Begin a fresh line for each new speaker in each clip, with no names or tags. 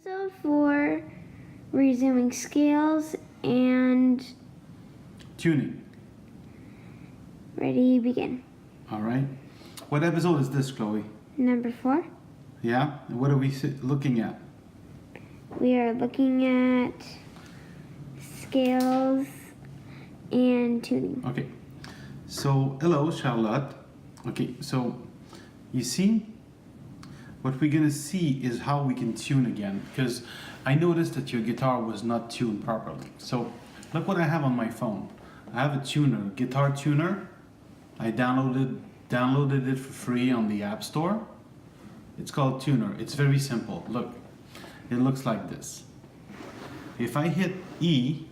Episode 4, resuming scales and
tuning.
Ready, begin.
All right. What episode is this, Chloe?
Number 4.
Yeah. And what are we looking at?
We are looking at scales and tuning.
Okay. So, hello, Charlotte. Okay. So, you see, what we're gonna see is how we can tune again, because I noticed that your guitar was not tuned properly. So, look what I have on my phone. I have a tuner, guitar tuner. I downloaded it for free on the App Store. It's called Tuner. It's very simple. Look, it looks like this. If I hit E,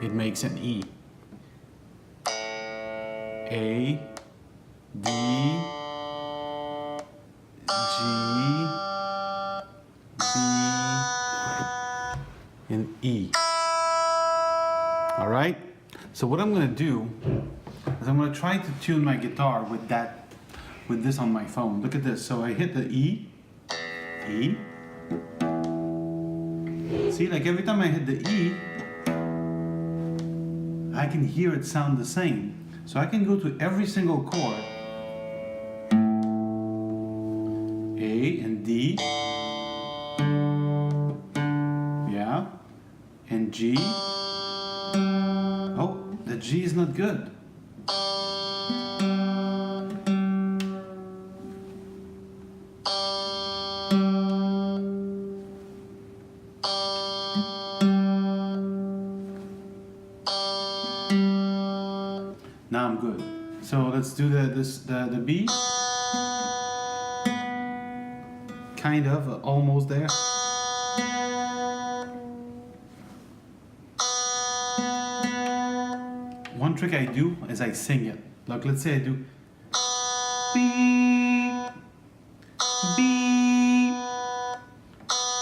it makes an E. A, D, G, B, and E. All right? So what I'm going to do is I'm going to try to tune my guitar with this on my phone. Look at this. So I hit the E, E. See, like every time I hit the E, I can hear it sound the same. So I can go to every single chord, A and D, yeah, and G. Oh, the G is not good. Now I'm good. So let's do the B. Kind of, almost there. One trick I do is I sing it. Like let's say I do B, B,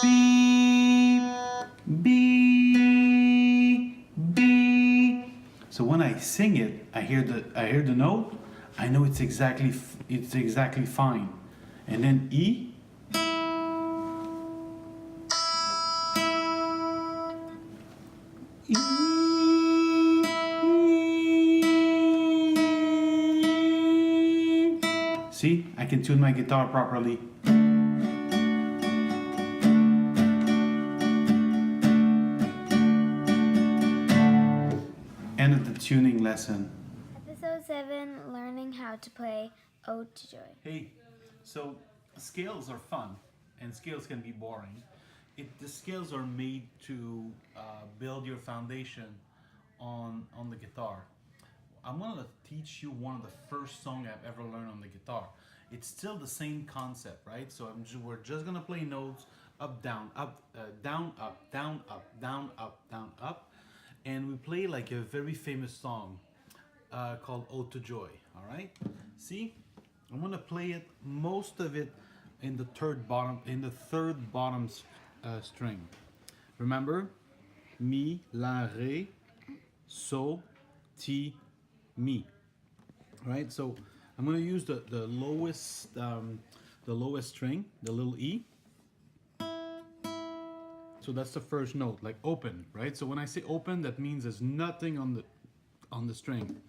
B, B, B. So when I sing it, I hear the note. I know it's exactly fine. And then E. E. See, I can tune my guitar properly. End of the tuning lesson.
Episode 7, learning how to play Ode to Joy.
Hey, so scales are fun, and scales can be boring. The scales are made to build your foundation on the guitar. I'm gonna teach you one of the first songs I've ever learned on the guitar. It's still the same concept, right? So we're just gonna play notes up, down, down, up, down, up, down, up, down, up, and we play like a very famous song called "Ode to Joy." All right. See, I'm gonna play it, most of it, in the third bottom string. Remember, mi, la, re, so, ti, mi. Right. So I'm gonna use the lowest string, the little E. So that's the first note, like open, right? So when I say open, that means there's nothing on the string,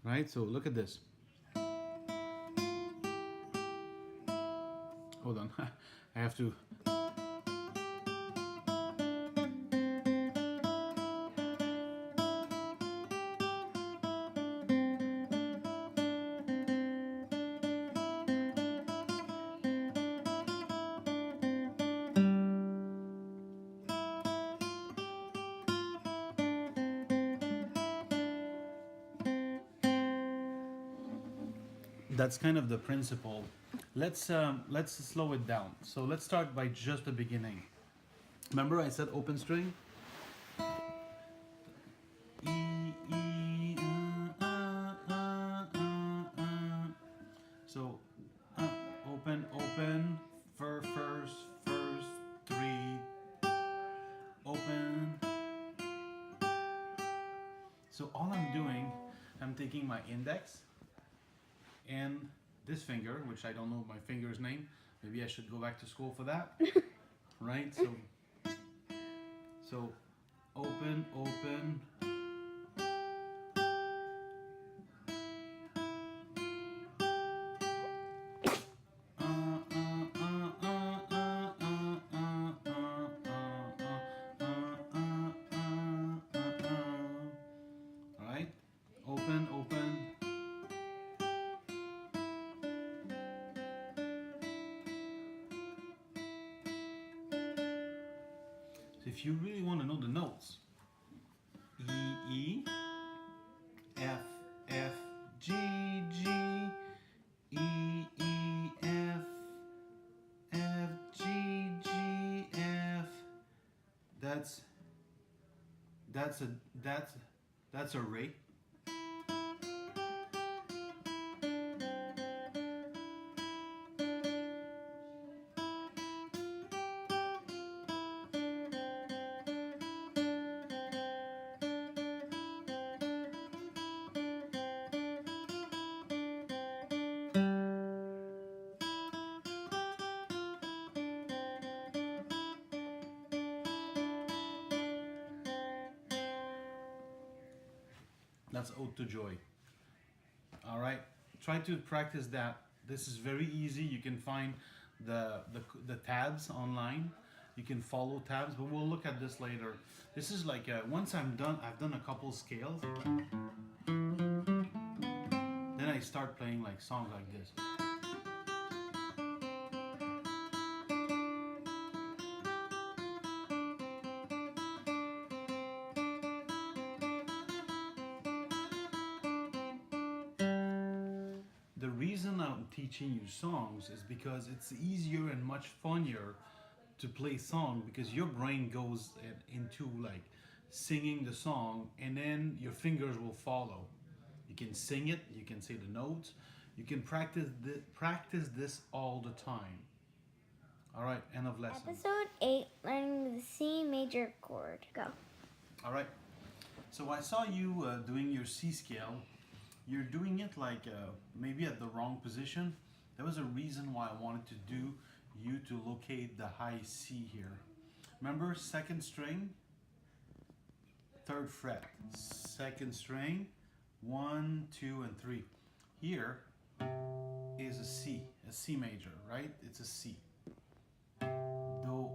right? So look at this. Hold on, I have to. That's kind of the principle. Let's slow it down. So let's start by just the beginning. Remember I said open string? E, E, So open, first, 3, open. So all I'm doing, I'm taking my index and this finger, which I don't know my finger's name. Maybe I should go back to school for that. right? So open, open. Right? Open, open. So if you really want to know the notes, E, E, F, F, G, G, E, E, F, F, G, G, F. That's a rate. That's Ode to Joy. All right, try to practice that. This is very easy. You can find the tabs online. You can follow tabs, but we'll look at this later. This is like once I've done a couple scales. Then I start playing like songs like this. The reason I'm teaching you songs is because it's easier and much funnier to play song because your brain goes into like singing the song and then your fingers will follow. You can sing it, you can say the notes, you can practice this all the time. All right, end of lesson.
Episode 8, learning the C major chord. Go.
All right. So I saw you doing your C scale. You're doing it like maybe at the wrong position. There was a reason why I wanted to do you to locate the high C here. Remember, second string, third fret, second string, 1, 2, and 3. Here is a C major, right? It's a C. Do,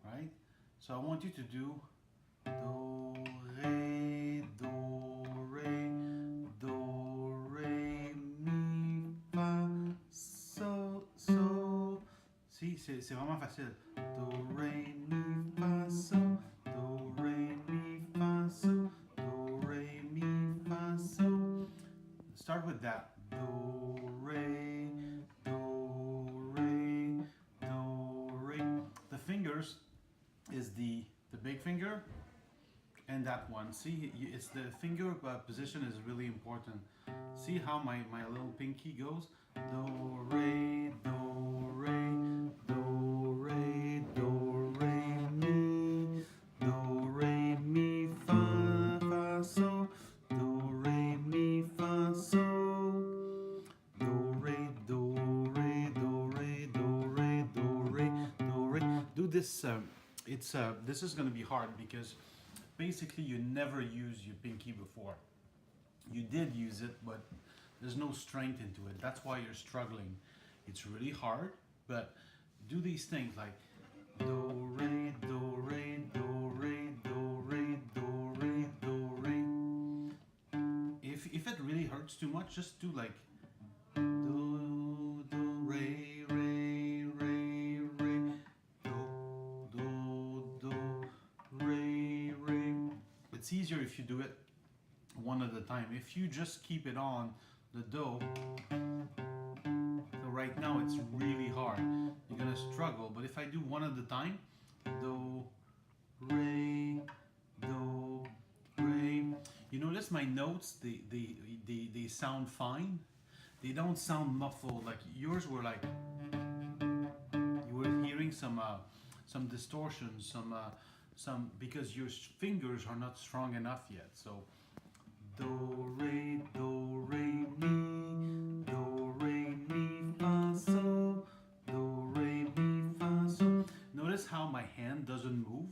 right? So I want you to do do, re, do, re, do, re, mi, fa, so, so. Si, c'est vraiment facile. Do, re, mi, fa, so, do, re, mi, fa, so, do, re, mi, fa, so. Start with that. Do, re, do, re, do, re. The fingers is the big finger and that one. See, it's the finger position is really important. See how my little pinky goes? Do, re, do, re, do, re, do, re, mi, do, re, mi, fa, fa, so, do, re, mi, fa, so, do, re, do, re, do, re, do, re, do, re, do, re. Do this. This is going to be hard because basically you never used your pinky before. You did use it, but there's no strength into it. That's why you're struggling. It's really hard, but do these things like do, re, do, re, do, re, do, re, do, re, do, re. If it really hurts too much, just do like do, do, re, re, re, re, do, do, do, re, re. It's easier if you do it one at a time. If you just keep it on the do, so right now it's really hard. You're gonna struggle, but if I do one at a time, do, re, do, re. You notice my notes, they sound fine. They don't sound muffled like yours were like, you were hearing some distortion, some because your fingers are not strong enough yet. So do, re, mi, do, re, mi, fa, so, do, re, mi, fa, so. Notice how my hand doesn't move?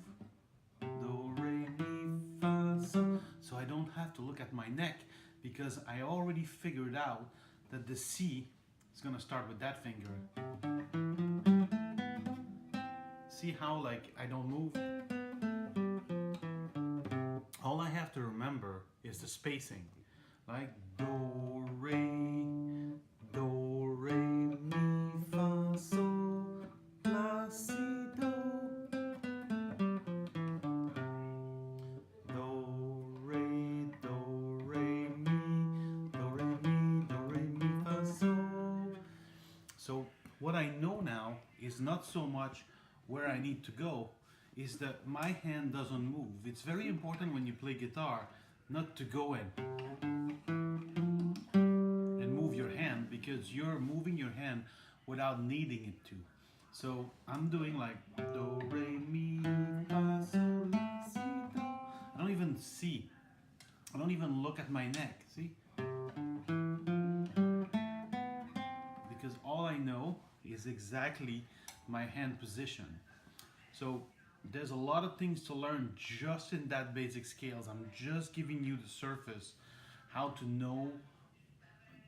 Do, re, mi, fa, sol. So I don't have to look at my neck because I already figured out that the C is gonna start with that finger. See how like I don't move? All I have to remember is the spacing. Like do, re, mi, fa, sol, la, si, do. Do, re, mi, fa, sol. So what I know now is not so much where I need to go, is that my hand doesn't move. It's very important when you play guitar not to go in and move your hand, because you're moving your hand without needing it to. So I'm doing like do, re, mi, fa, sol, la, si, do. I don't even see. I don't even look at my neck, see? Because all I know is exactly my hand position. So there's a lot of things to learn just in that basic scales. I'm just giving you the surface, how to know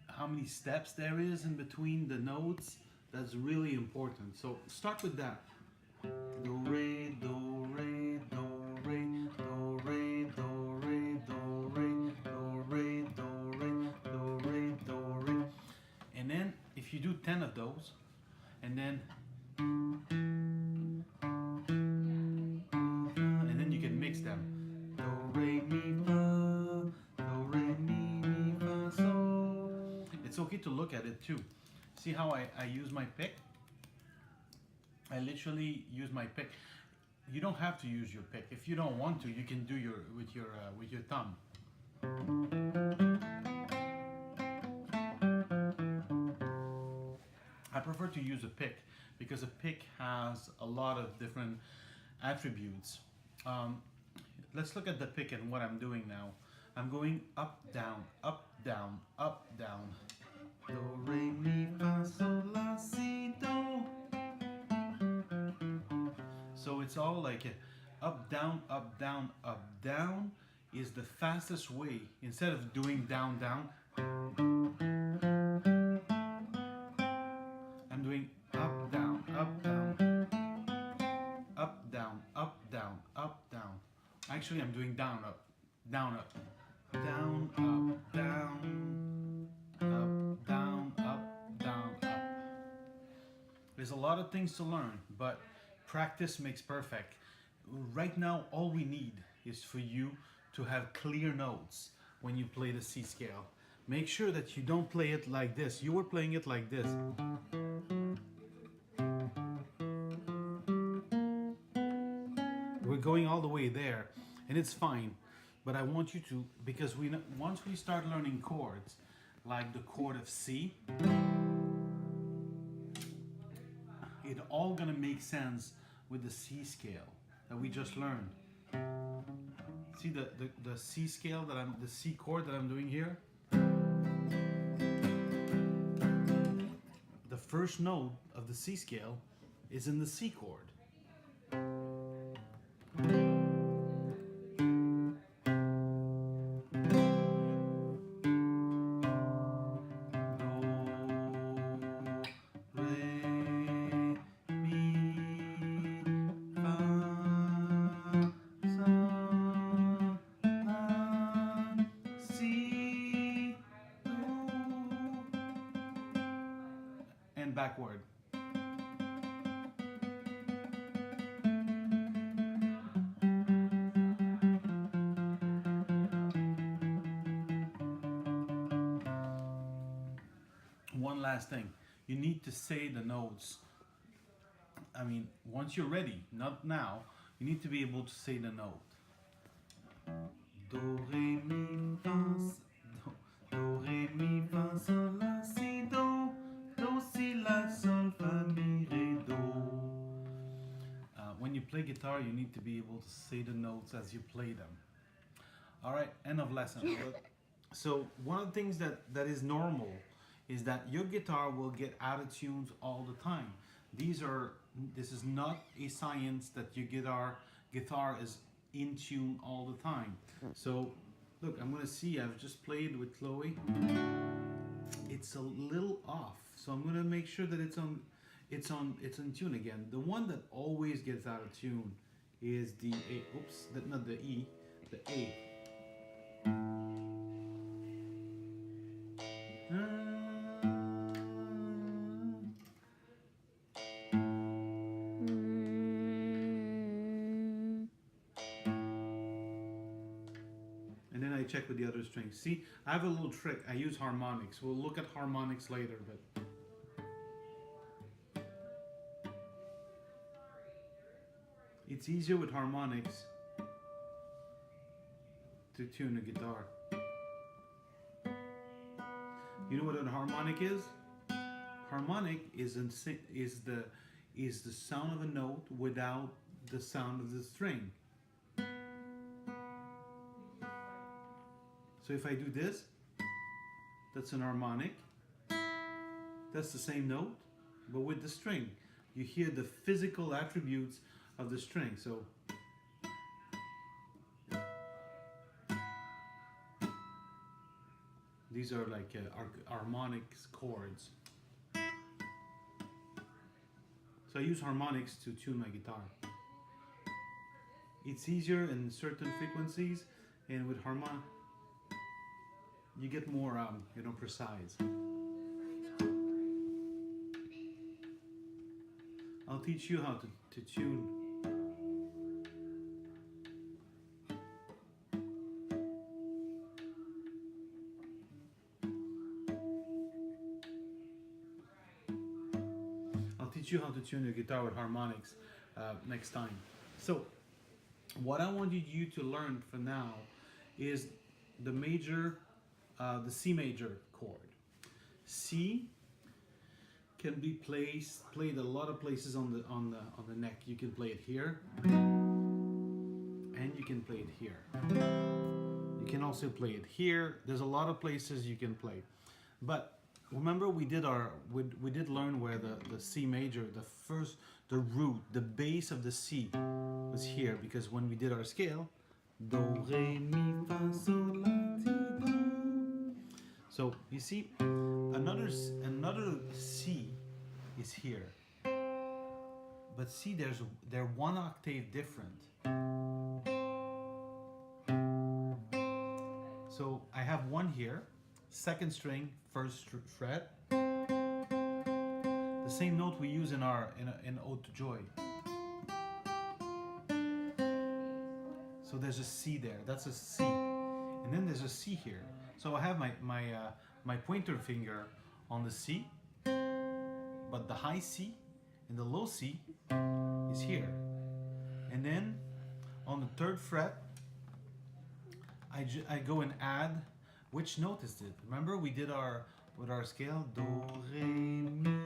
how many steps there is in between the notes. That's really important. So start with that. Do, re, do, re, do, re, do, re, do, re, do, re, do, re, do, re, do, re, do, re. And then if you do 10 of those, and then you can mix them. Do, re, mi, fa, do, re, mi, fa, sol. It's okay to look at it too. See how I use my pick? I literally use my pick. You don't have to use your pick. If you don't want to, you can do with your thumb. I prefer to use a pick because a pick has a lot of different attributes. Let's look at the pick and what I'm doing now. I'm going up, down, up, down, up, down. Do, re, mi, fa, sol, la, si, do. So it's all like up, down, up, down, up, down is the fastest way. Instead of doing down, down, I'm doing up, down, up, down, up, down, up, down, up, down. Actually, I'm doing down, up, down, up, down, up, down, up, down, up, down, up. There's a lot of things to learn, but practice makes perfect. Right now, all we need is for you to have clear notes when you play the C scale. Make sure that you don't play it like this. You were playing it like this. We're going all the way there, and it's fine. But I want you to, because once we start learning chords, like the chord of C, it's all gonna make sense with the C scale that we just learned. See the C scale the C chord that I'm doing here? The first note of the C scale is in the C chord. Backward. One last thing, you need to say the notes. I mean, once you're ready, not now, you need to be able to say the note. Do, re, mi, fa, do, re, mi, fa, sol, la, si, do. Do, si, la, sol, fa, mi, re, do. When you play guitar, you need to be able to say the notes as you play them. All right, end of lesson. So one of the things that is normal is that your guitar will get out of tunes all the time. These are this is not a science that your guitar is in tune all the time. So look, I'm gonna see. I've just played with Chloe. It's a little off, so I'm gonna make sure that it's in tune again. The one that always gets out of tune is the A. Oops, not the E, the A. And then I check with the other strings. See, I have a little trick. I use harmonics. We'll look at harmonics later, but it's easier with harmonics to tune a guitar. You know what a harmonic is? Harmonic is the sound of a note without the sound of the string. So if I do this, that's an harmonic. That's the same note, but with the string. You hear the physical attributes of the string. So these are like harmonics chords. So I use harmonics to tune my guitar. It's easier in certain frequencies, and with harmonic you get more precise. I'll teach you how to tune. I'll teach you how to tune your guitar with harmonics next time. So what I wanted you to learn for now is the the C major chord. C can be played a lot of places on the neck. You can play it here, and you can play it here. You can also play it here. There's a lot of places you can play. But remember, we did learn where the C major, the root, the base of the C was here, because when we did our scale, do, re, mi, fa, sol, la, ti, do. So you see, another C is here, but see, they're one octave different. So I have one here, second string, first fret, the same note we use in Ode to Joy. So there's a C there. That's a C, and then there's a C here. So I have my pointer finger on the C, but the high C and the low C is here. And then on the third fret, I go and add, which note is it? Remember, we did with our scale, do, re, mi.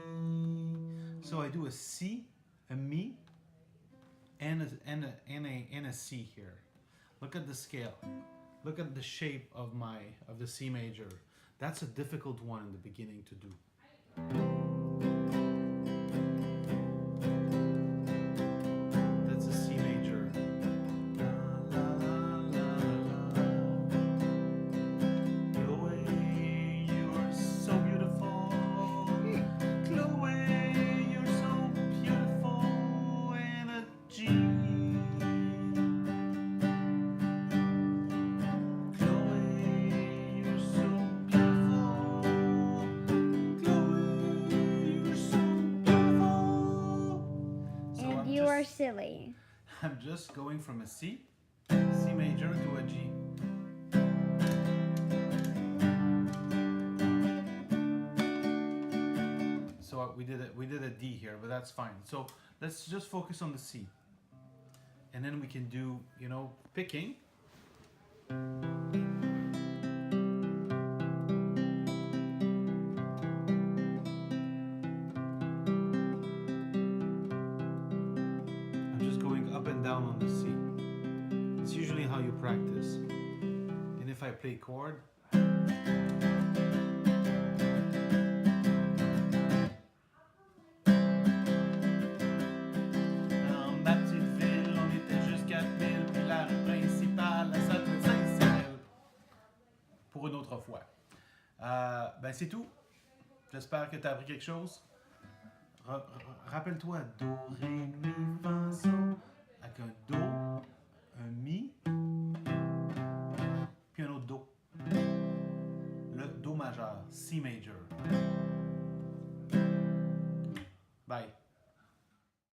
So I do a C, a mi, and a C here. Look at the scale. Look at the shape of the C major. That's a difficult one in the beginning to do. That's a C major. La, la, la, la. Chloe, you are so beautiful. Chloe, you're so beautiful. And a G.
Silly.
I'm just going from a C major to a G. So we did a D here, but that's fine. So let's just focus on the C, and then we can do picking. Down on the C. It's usually how you practice. And if I play chord, autre fois. Ben c'est tout. J'espère que tu as appris quelque chose. Rappelle-toi, Do, Ré, Mi, Fa, Sol, avec un Do, un Mi, puis un autre Do. Le Do majeur, C major. Bye.